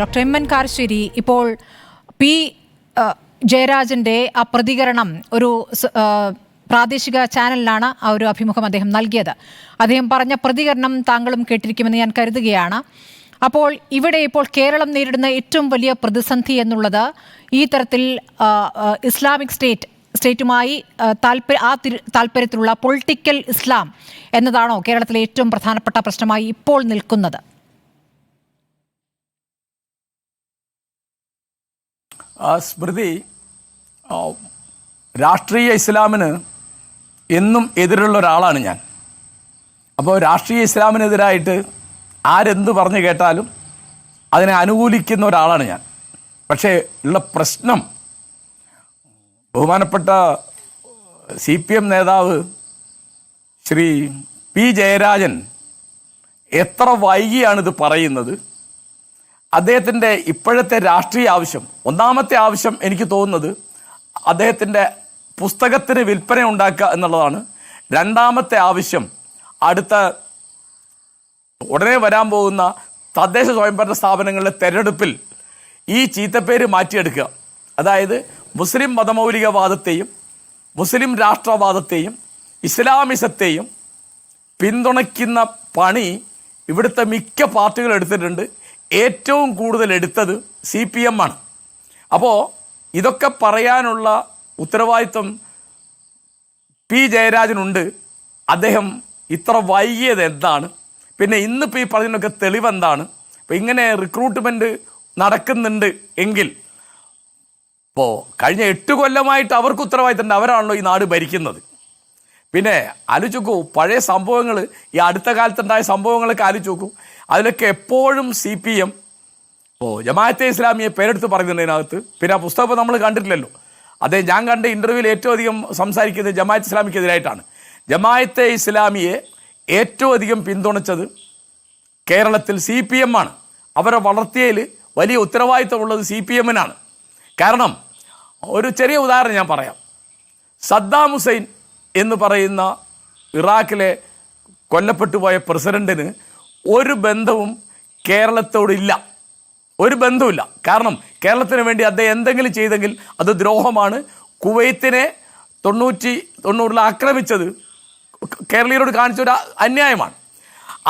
Doctor M N Karassery, ഇപ്പോൾ P ജയരാജന്റെ ആ പ്രതികരണം ഒരു പ്രാദേശിക ചാനലിലാണ് ആ ഒരു അഭിമുഖം അദ്ദേഹം നൽകിയത്. അദ്ദേഹം പറഞ്ഞ പ്രതികരണം താങ്കളും കേട്ടിരിക്കുമെന്ന് ഞാൻ കരുതുകയാണ്. അപ്പോൾ ഇവിടെ ഇപ്പോൾ കേരളം നേരിടുന്ന ഏറ്റവും വലിയ പ്രതിസന്ധി എന്നുള്ളത് ഈ തരത്തിൽ ഇസ്ലാമിക് സ്റ്റേറ്റുമായി താല്പര്യത്തിലുള്ള പൊളിറ്റിക്കൽ ഇസ്ലാം എന്നതാണോ കേരളത്തിലെ ഏറ്റവും പ്രധാനപ്പെട്ട പ്രശ്നമായി ഇപ്പോൾ നിൽക്കുന്നത്? സ്മൃതി, രാഷ്ട്രീയ ഇസ്ലാമിന് എന്നും എതിരുള്ള ഒരാളാണ് ഞാൻ. അപ്പോൾ രാഷ്ട്രീയ ഇസ്ലാമിനെതിരായിട്ട് ആരെന്ത് പറഞ്ഞു കേട്ടാലും അതിനെ അനുകൂലിക്കുന്ന ഒരാളാണ് ഞാൻ. പക്ഷേ ഉള്ള പ്രശ്നം, ബഹുമാനപ്പെട്ട CPM നേതാവ് ശ്രീ പി ജയരാജൻ എത്ര വൈകിയാണിത് പറയുന്നത്. അദ്ദേഹത്തിൻ്റെ ഇപ്പോഴത്തെ രാഷ്ട്രീയ ആവശ്യം, ഒന്നാമത്തെ ആവശ്യം എനിക്ക് തോന്നുന്നത് അദ്ദേഹത്തിൻ്റെ പുസ്തകത്തിന് വിൽപ്പന ഉണ്ടാക്കുക എന്നുള്ളതാണ്. രണ്ടാമത്തെ ആവശ്യം അടുത്ത ഉടനെ വരാൻ പോകുന്ന തദ്ദേശ സ്വയംഭരണ സ്ഥാപനങ്ങളിലെ തെരഞ്ഞെടുപ്പിൽ ഈ ചീത്തപ്പേര് മാറ്റിയെടുക്കുക. അതായത് മുസ്ലിം മതമൗലികവാദത്തെയും മുസ്ലിം രാഷ്ട്രവാദത്തെയും ഇസ്ലാമിസത്തെയും പിന്തുണയ്ക്കുന്ന പണി ഇവിടുത്തെ മിക്ക പാർട്ടികൾ എടുത്തിട്ടുണ്ട്. ഏറ്റവും കൂടുതൽ എടുത്തത് CPM ആണ്. അപ്പോൾ ഇതൊക്കെ പറയാനുള്ള ഉത്തരവാദിത്വം പി ജയരാജനുണ്ട്. അദ്ദേഹം ഇത്ര വൈകിയത് എന്താണ്? പിന്നെ ഇന്നിപ്പോൾ ഈ പറഞ്ഞതിനൊക്കെ തെളിവെന്താണ്? ഇപ്പം ഇങ്ങനെ റിക്രൂട്ട്മെൻറ്റ് നടക്കുന്നുണ്ട് എങ്കിൽ ഇപ്പോൾ കഴിഞ്ഞ 8 കൊല്ലമായിട്ട് അവർക്ക് ഉത്തരവാദിത്തമുണ്ട്. അവരാണല്ലോ ഈ നാട് ഭരിക്കുന്നത്. പിന്നെ ആലോചിച്ച് നോക്കൂ, പഴയ സംഭവങ്ങൾ, ഈ അടുത്ത കാലത്തുണ്ടായ സംഭവങ്ങളൊക്കെ ആലോചിച്ച് നോക്കൂ. അതിലൊക്കെ എപ്പോഴും CPM ജമാഅത്തെ ഇസ്ലാമിയെ പേരെടുത്ത് പറയുന്നുണ്ട് ഇതിനകത്ത്. പിന്നെ ആ പുസ്തകം നമ്മൾ കണ്ടിട്ടില്ലല്ലോ. ഞാൻ കണ്ട ഇൻ്റർവ്യൂവിൽ ഏറ്റവും അധികം സംസാരിക്കുന്നത് ജമാഅത്തെ ഇസ്ലാമിക്കെതിരായിട്ടാണ്. ജമാഅത്തെ ഇസ്ലാമിയെ ഏറ്റവും അധികം പിന്തുണച്ചത് കേരളത്തിൽ CPM ആണ്. അവരെ വളർത്തിയതിൽ വലിയ ഉത്തരവാദിത്തമുള്ളത് CPM-നാണ്. കാരണം ഒരു ചെറിയ ഉദാഹരണം ഞാൻ പറയാം. സദ്ദാം ഹുസൈൻ എന്ന് പറയുന്ന ഇറാഖിലെ കൊല്ലപ്പെട്ടു പോയ പ്രസിഡന്റിന് ഒരു ബന്ധവും കേരളത്തോടില്ല. ഒരു ബന്ധവുമില്ല. കാരണം കേരളത്തിന് വേണ്ടി അദ്ദേഹം എന്തെങ്കിലും ചെയ്തെങ്കിൽ അത് ദ്രോഹമാണ്. കുവൈത്തിനെ 90 ആക്രമിച്ചത് കേരളീയരോട് കാണിച്ചൊരു അന്യായമാണ്.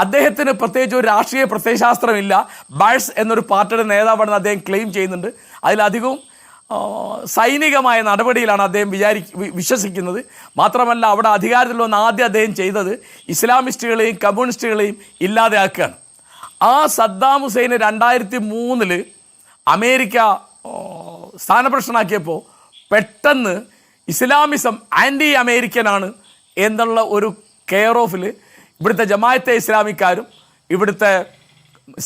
അദ്ദേഹത്തിന് പ്രത്യേകിച്ച് ഒരു രാഷ്ട്രീയ പ്രത്യയശാസ്ത്രമില്ല. ബൾസ് എന്നൊരു പാർട്ടിയുടെ നേതാവാണെന്ന് അദ്ദേഹം ക്ലെയിം ചെയ്യുന്നുണ്ട്. അതിലധികവും സൈനികമായ നടപടിയിലാണ് അദ്ദേഹം വിശ്വസിക്കുന്നത്. മാത്രമല്ല, അവിടെ അധികാരത്തിൽ വന്ന ആദ്യം അദ്ദേഹം ചെയ്തത് ഇസ്ലാമിസ്റ്റുകളെയും കമ്മ്യൂണിസ്റ്റുകളെയും ഇല്ലാതെയാക്കുകയാണ്. ആ സദ്ദാം ഹുസൈന് 2003 അമേരിക്ക സ്ഥാനഭ്രഷ്ടനാക്കിയപ്പോൾ പെട്ടെന്ന് ഇസ്ലാമിസം ആൻറ്റി അമേരിക്കനാണ് എന്നുള്ള ഒരു കെയർ ഓഫിൽ ഇവിടുത്തെ ജമാഅത്തെ ഇസ്ലാമിക്കാരും ഇവിടുത്തെ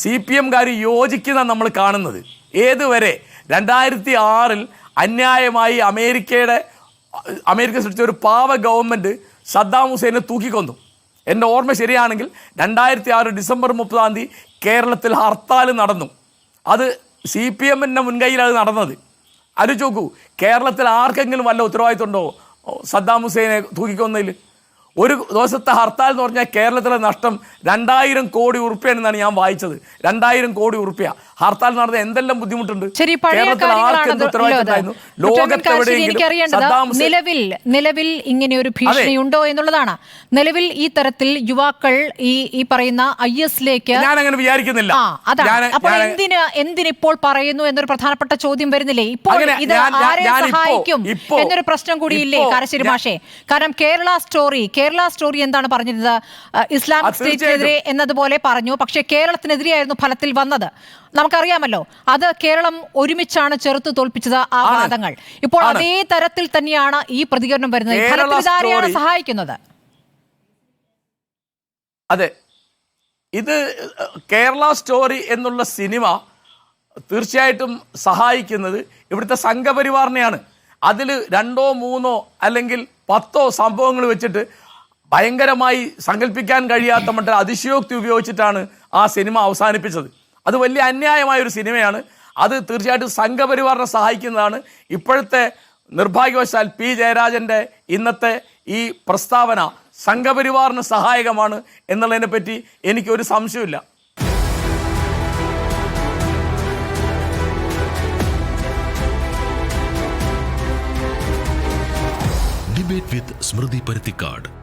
CPM-കാരും യോജിക്കുന്ന നമ്മൾ കാണുന്നത്. ഏതുവരെ 2006 അന്യായമായി അമേരിക്ക സൃഷ്ടിച്ച ഒരു പാവ ഗവൺമെൻറ് സദ്ദാം ഹുസൈനെ തൂക്കിക്കൊന്നു. എൻ്റെ ഓർമ്മ ശരിയാണെങ്കിൽ 2006 ഡിസംബർ 30 കേരളത്തിൽ ഹർത്താൽ നടന്നു. അത് CPM-ൻ്റെ മുൻകൈയിലാണ് നടന്നത്. ആലോചിച്ച് നോക്കൂ, കേരളത്തിൽ ആർക്കെങ്കിലും വല്ല ഉത്തരവാദിത്തമുണ്ടോ സദ്ദാം ഹുസൈനെ തൂക്കിക്കൊന്നതിൽ? ഒരു ദിവസത്തെ ഹർത്താൽ എന്ന് പറഞ്ഞാൽ കേരളത്തിലെ നഷ്ടം 2000 കോടി ഉറുപ്പ്യാണെന്നാണ് ഞാൻ വായിച്ചത്. 2000 കോടി ഉറുപ്പ്യ ഹർത്താൽ നടന്ന എന്തെല്ലാം ബുദ്ധിമുട്ടുണ്ട്. നിലവിൽ ഇങ്ങനെ ഒരു ഭീഷണി ഉണ്ടോ എന്നുള്ളതാണ്. നിലവിൽ ഈ തരത്തിൽ യുവാക്കൾ ഈ പറയുന്ന IS-ലേക്ക് ഞാൻ അങ്ങനെ വിചാരിക്കുന്നില്ല. അപ്പോൾ എന്തിനിപ്പോൾ പറയുന്നു എന്നൊരു പ്രധാനപ്പെട്ട ചോദ്യം വരുന്നില്ലേ? ഇപ്പോൾ ഇത് ആരെ സഹായിക്കും എന്നൊരു പ്രശ്നം കൂടിയില്ലേ കാരശ്ശേരി മാഷേ? കാരണം കേരള സ്റ്റോറി എന്താണ് പറഞ്ഞിരുന്നത്? ഇസ്ലാമിക് സ്റ്റേറ്റിനെതിരെ എന്നതുപോലെ പറഞ്ഞു. പക്ഷേ കേരളത്തിനെതിരെയായിരുന്നു ഫലത്തിൽ വന്നത്. നമുക്കറിയാമല്ലോ, അത് കേരളം ഒരുമിച്ചാണ് ചെറുത്ത് തോൽപ്പിച്ചത് ആ വാദങ്ങൾ. ഇപ്പോൾ അതേ തരത്തിൽ തന്നെയാണ് ഈ പ്രതികരണം വരുന്നത്. ഫലത്തിലാരെയാണ് സഹായിക്കുന്നത്? അതെ, ഇത് കേരള സ്റ്റോറി എന്നുള്ള സിനിമ തീർച്ചയായിട്ടും സഹായിക്കുന്നത് ഇവിടുത്തെ സംഘപരിവാറിനെയാണ്. അതിൽ 2 3 അല്ലെങ്കിൽ 10 സംഭവങ്ങൾ വെച്ചിട്ട് ഭയങ്കരമായി സങ്കല്പിക്കാൻ കഴിയാത്ത മറ്റൊരു അതിശയോക്തി ഉപയോഗിച്ചിട്ടാണ് ആ സിനിമ അവസാനിപ്പിച്ചത്. അത് വലിയ അന്യായമായൊരു സിനിമയാണ്. അത് തീർച്ചയായിട്ടും സംഘപരിവാറിനെ സഹായിക്കുന്നതാണ്. ഇപ്പോഴത്തെ നിർഭാഗ്യവശാൽ പി ജയരാജൻ്റെ ഇന്നത്തെ ഈ പ്രസ്താവന സംഘപരിവാറിന് സഹായകമാണ് എന്നുള്ളതിനെ പറ്റി എനിക്കൊരു സംശയമില്ല. ഡിബേറ്റ് വിത്ത് സ്മൃതി പരുത്തിക്കാട്.